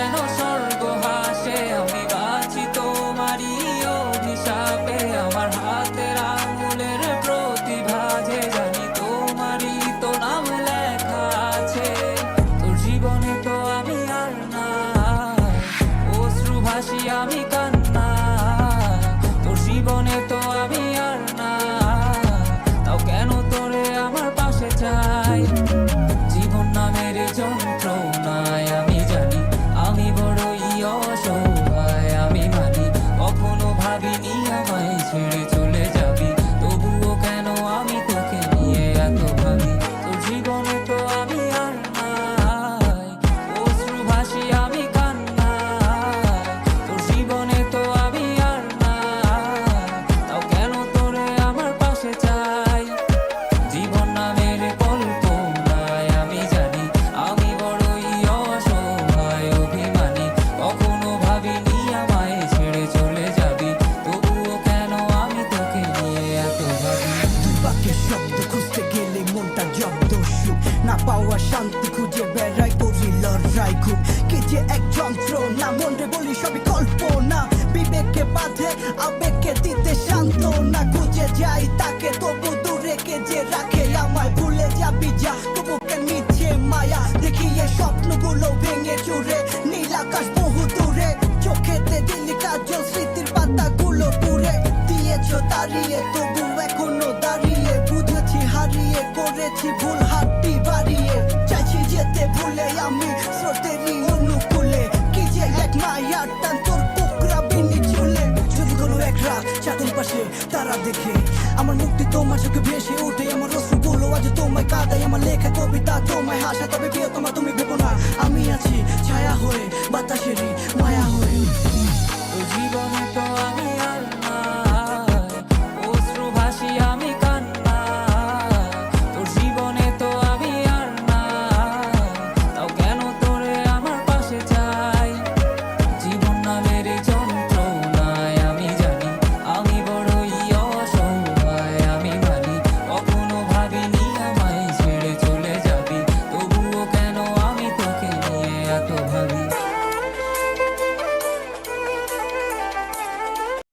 যেন স্বর্গ হাসে। আমি বাঁচি তোমারই অভিশাপে, আমার হাতের আঙুলের প্রতিভা যে জানি তোমারই তো নাম লেখা আছে। তোর জীবনে তো আমি আর না, অশ্রু ভাসি আমি কান্না। তোর জীবনে তো আমি আর না, তাও কেন তোরে আমার পাশে চাই। জীবন নামের যন্ত্রণায় আমি জানি আমি বড়ই অসহায়। আমি মানি কখনো ভাবিনি আমায় ছেড়ে চলে যাবি, তবুও কেন আমি তোকে নিয়ে এত ভাবি। তোর জীবনে তো আমি আর নাই, অশ্রু ভাসি আমি কান্না। তোর জীবনে তো আমি আর না, তাও কেন তোরে আমার পাশে চাই। জীবন নামের কল্পনায় আমি জানি আমি বড়ই অসহায় অভিমানী। কখনো ভাবিনি আমায় ছেড়ে চলে যাবি, তবুও কেন আমি তোকে নিয়ে এত ভাবি। বাক্যের শব্দ খুঁজতে গেলে মনটা জব্দ সুখ না পাওয়া শান্তি খুঁজে বেড়াই করি লড়াই খুব। কে যে এক যন্ত্র না মনে বলি সবই কল্পনা, বিবেককে বাঁধে আবেগকে দিতে শান্ত না। খুঁজে যাই তাকে তবু দূরে কে যে রাখে আমায়। ভুলে যাবি যা তবু কেন নিচ্ছে মায়া, দেখিয়ে স্বপ্নগুলো ভেঙে চুরে নীল আকাশ বহু দূরে। চোখেতে দিলি কাজল স্মৃতির পাতাগুলো পুরে দিয়েছো তাড়িয়ে, তবু এখনো দাঁড়িয়ে। বুঝেছি হারিয়ে করেছি ভুল হাতটি বাড়িয়ে, চাইছি যেতে ভুলে আমি স্রোতেরই অনুকূলে। কি যে এক মায়ার টান তোর কুকরা বিনি চুলে। যদি কোনো এক রাত চাঁদের পাশে তারা দেখে আমার মুক্তি তোমার চোখে ভেসে ওঠে। আমার অশ্রুগুলো আজ তোমায় কাঁদায়, আমার লেখা কবিতা তোমায় হাসা। তবে প্রিয় তোমার তুমি ভেবো না আমি আছি ছায়া হয়ে বাতাস